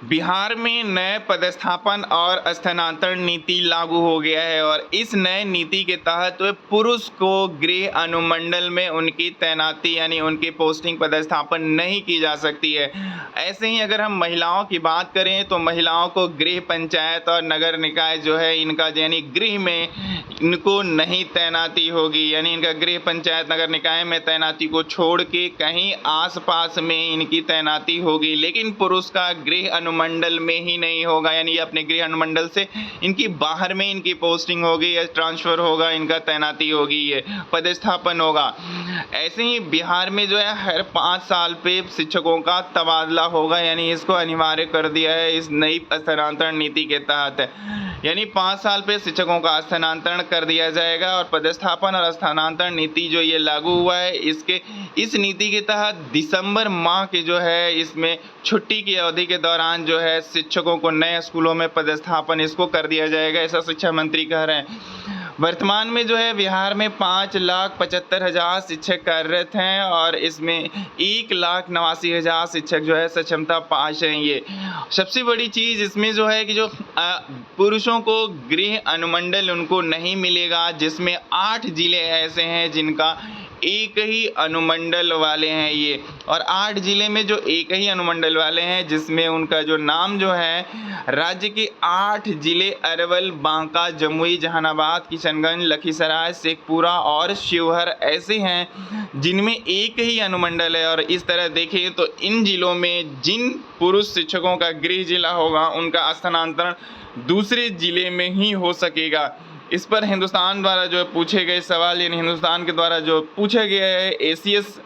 बिहार में नए पदस्थापन और स्थानांतरण नीति लागू हो गया है और इस नए नीति के तहत पुरुष को गृह अनुमंडल में उनकी तैनाती यानी उनकी पोस्टिंग पदस्थापन नहीं की जा सकती है। ऐसे ही अगर हम महिलाओं की बात करें तो महिलाओं को गृह पंचायत और नगर निकाय जो है इनका यानी गृह में इनको नहीं तैनाती होगी, यानी इनका गृह पंचायत नगर निकाय में तैनाती को छोड़ के कहीं आसपास में इनकी तैनाती होगी। लेकिन पुरुष का गृह अनुमंडल में ही नहीं होगा, यानी अपने गृह अनुमंडल से इनकी बाहर में इनकी पोस्टिंग होगी या ट्रांसफर होगा, इनका तैनाती होगी, ये पदस्थापन होगा। ऐसे ही बिहार में जो है हर 5 साल पे शिक्षकों का तबादला होगा, यानी इसको अनिवार्य कर दिया है इस नई स्थानांतरण नीति के तहत। यानी 5 साल पे शिक्षकों का स्थानांतरण कर दिया जाएगा और पदस्थापन और स्थानांतरण नीति जो ये लागू हुआ है इस नीति के तहत दिसंबर माह के जो है इसमें छुट्टी की अवधि के दौरान जो है शिक्षकों को नए स्कूलों में पदस्थापन इसको कर दिया जाएगा, ऐसा शिक्षा मंत्री कह रहे हैं। वर्तमान में जो है बिहार में 5,75,000 शिक्षक कार्यरत हैं और इसमें 1,89,000 शिक्षक जो है सक्षमता पास हैं। ये सबसे बड़ी चीज़ इसमें जो है कि जो पुरुषों को गृह अनुमंडल उनको नहीं मिलेगा, जिसमें 8 जिले ऐसे हैं जिनका एक ही अनुमंडल वाले हैं ये, और 8 जिले में जो एक ही अनुमंडल वाले हैं जिसमें उनका जो नाम जो है राज्य के 8 जिले अरवल, बांका, जमुई, जहानाबाद, किशनगंज, लखीसराय, शेखपुरा और शिवहर ऐसे हैं जिनमें एक ही अनुमंडल है। और इस तरह देखें तो इन जिलों में जिन पुरुष शिक्षकों का गृह जिला होगा उनका स्थानांतरण दूसरे जिले में ही हो सकेगा। इस पर हिंदुस्तान द्वारा जो पूछे गए सवाल, यानी हिंदुस्तान के द्वारा जो पूछा गया है एसीएस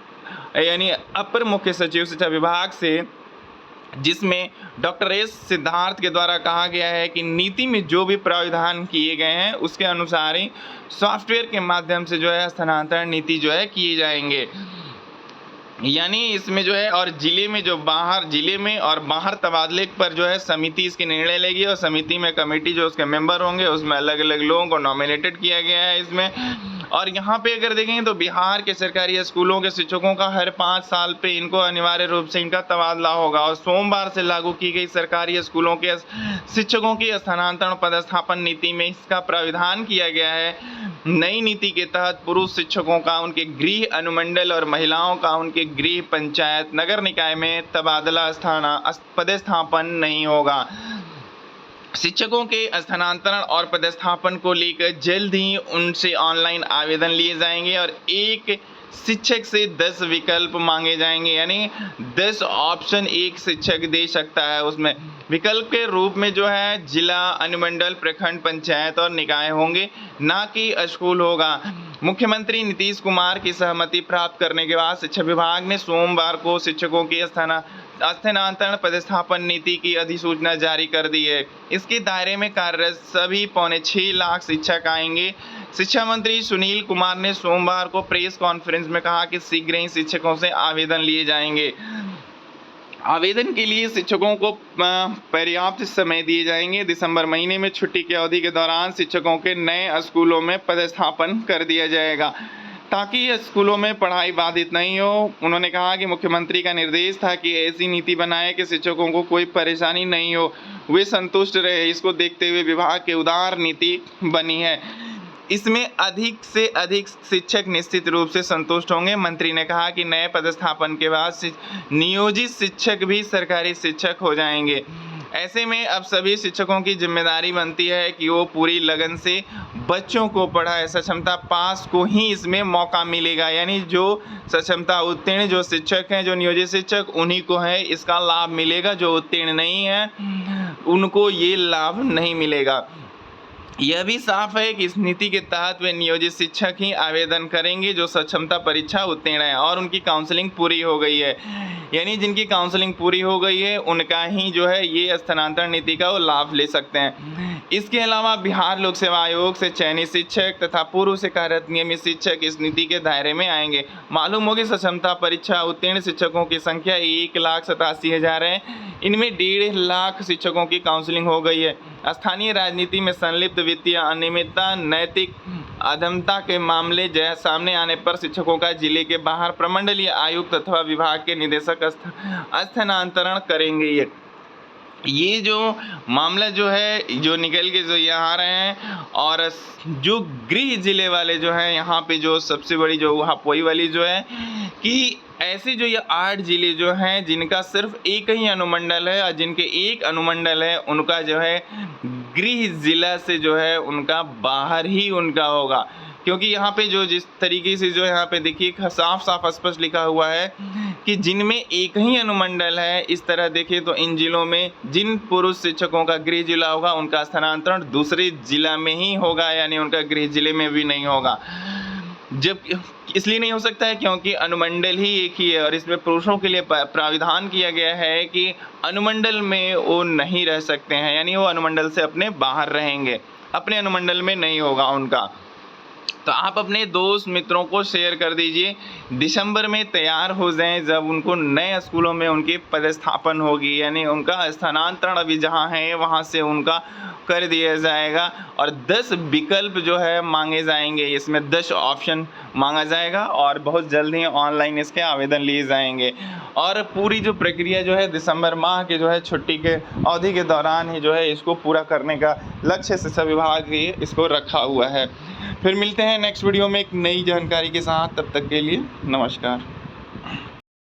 यानी अपर मुख्य सचिव शिक्षा विभाग से, जिसमें डॉक्टर एस सिद्धार्थ के द्वारा कहा गया है कि नीति में जो भी प्रावधान किए गए हैं उसके अनुसार ही सॉफ्टवेयर के माध्यम से जो है स्थानांतरण नीति जो है किए जाएंगे। यानी इसमें जो है और जिले में और बाहर तबादले पर जो है समिति इसके निर्णय लेगी और समिति में कमेटी जो उसके मेंबर होंगे उसमें अलग अलग लोगों को नॉमिनेटेड किया गया है इसमें। और यहाँ पे अगर देखें तो बिहार के सरकारी स्कूलों के शिक्षकों का हर 5 साल पे इनको अनिवार्य रूप से इनका तबादला होगा और सोमवार से लागू की गई सरकारी स्कूलों के शिक्षकों की स्थानांतरण पदस्थापन नीति में इसका प्राविधान किया गया है। नई नीति के तहत पुरुष शिक्षकों का उनके गृह अनुमंडल और महिलाओं का उनके गृह पंचायत नगर निकाय में तबादला पदस्थापन नहीं होगा। शिक्षकों के स्थानांतरण और पदस्थापन को लेकर जल्द ही उनसे ऑनलाइन आवेदन लिए जाएंगे और एक शिक्षक से 10 विकल्प मांगे जाएंगे, यानी 10 ऑप्शन एक शिक्षक दे सकता है। उसमें विकल्प के रूप में जो है जिला, अनुमंडल, प्रखंड, पंचायत और निकाय होंगे, ना कि स्कूल होगा। मुख्यमंत्री नीतीश कुमार की सहमति प्राप्त करने के बाद शिक्षा विभाग ने सोमवार को शिक्षकों की स्थानांतरण पदस्थापन नीति की अधिसूचना जारी कर दी है। इसके दायरे में कार्यरत सभी 6.25 लाख शिक्षक आएंगे। शिक्षा मंत्री सुनील कुमार ने सोमवार को प्रेस कॉन्फ्रेंस में कहा कि शीघ्र ही शिक्षकों से आवेदन लिए जाएंगे। आवेदन के लिए शिक्षकों को पर्याप्त समय दिए जाएंगे। दिसंबर महीने में छुट्टी की अवधि के दौरान शिक्षकों के नए स्कूलों में पदस्थापन कर दिया जाएगा ताकि स्कूलों में पढ़ाई बाधित नहीं हो। उन्होंने कहा कि मुख्यमंत्री का निर्देश था कि ऐसी नीति बनाए कि शिक्षकों को कोई परेशानी नहीं हो, वे संतुष्ट रहे। इसको देखते हुए विभाग की उदार नीति बनी है। इसमें अधिक से अधिक शिक्षक निश्चित रूप से संतुष्ट होंगे। मंत्री ने कहा कि नए पदस्थापन के बाद नियोजित शिक्षक भी सरकारी शिक्षक हो जाएंगे। ऐसे में अब सभी शिक्षकों की जिम्मेदारी बनती है कि वो पूरी लगन से बच्चों को पढ़ाए। सक्षमता पास को ही इसमें मौका मिलेगा, यानी जो सक्षमता उत्तीर्ण जो शिक्षक हैं, जो नियोजित शिक्षक, उन्हीं को है इसका लाभ मिलेगा। जो उत्तीर्ण नहीं है उनको ये लाभ नहीं मिलेगा। यह भी साफ है कि इस नीति के तहत वे नियोजित शिक्षक ही आवेदन करेंगे जो सक्षमता परीक्षा उत्तीर्ण है और उनकी काउंसलिंग पूरी हो गई है। यानी जिनकी काउंसलिंग पूरी हो गई है उनका ही जो है ये स्थानांतरण नीति का वो लाभ ले सकते हैं। इसके अलावा बिहार लोक सेवा आयोग से चयनित शिक्षक तथा पूर्व से कार्यरत नियमित शिक्षक इस नीति के दायरे में आएंगे। मालूम हो कि सक्षमता परीक्षा उत्तीर्ण शिक्षकों की संख्या 1,87,000 है। इनमें 1.5 लाख शिक्षकों की काउंसलिंग हो गई है। स्थानीय राजनीति में संलिप्त वित्तीय अनियमितता, नैतिक अधमता के मामले सामने आने पर शिक्षकों का जिले के बाहर प्रमंडलीय आयुक्त अथवा विभाग के निदेशक स्थानांतरण करेंगे। ये जो मामला जो है जो निकल के जो यहाँ आ रहे हैं, और जो गृह जिले वाले जो हैं यहाँ पे जो सबसे बड़ी जो हापुई वाली जो है कि ऐसे जो ये 8 जिले जो हैं जिनका सिर्फ एक ही अनुमंडल है, और जिनके एक अनुमंडल है उनका जो है गृह जिला से जो है उनका बाहर ही उनका होगा। क्योंकि यहाँ पे जो जिस तरीके से जो यहाँ पे देखिए साफ साफ स्पष्ट लिखा हुआ है कि जिनमें एक ही अनुमंडल है, इस तरह देखिए तो इन जिलों में जिन पुरुष शिक्षकों का गृह जिला होगा उनका स्थानांतरण दूसरे जिला में ही होगा, यानी उनका गृह जिले में भी नहीं होगा। जब इसलिए नहीं हो सकता है क्योंकि अनुमंडल ही एक ही है, और इसमें पुरुषों के लिए प्राविधान किया गया है कि अनुमंडल में वो नहीं रह सकते हैं, यानी वो अनुमंडल से अपने बाहर रहेंगे, अपने अनुमंडल में नहीं होगा उनका। तो आप अपने दोस्त मित्रों को शेयर कर दीजिए, दिसंबर में तैयार हो जाएं जब उनको नए स्कूलों में उनकी पदस्थापन होगी, यानी उनका स्थानांतरण अभी जहां है वहां से उनका कर दिया जाएगा, और 10 विकल्प जो है मांगे जाएंगे, इसमें 10 ऑप्शन मांगा जाएगा, और बहुत जल्द ही ऑनलाइन इसके आवेदन लिए जाएंगे। और पूरी जो प्रक्रिया जो है दिसंबर माह के जो है छुट्टी के अवधि के दौरान ही जो है इसको पूरा करने का लक्ष्य शिक्षा विभाग ही इसको रखा हुआ है। फिर मिलते हैं नेक्स्ट वीडियो में एक नई जानकारी के साथ, तब तक के लिए नमस्कार।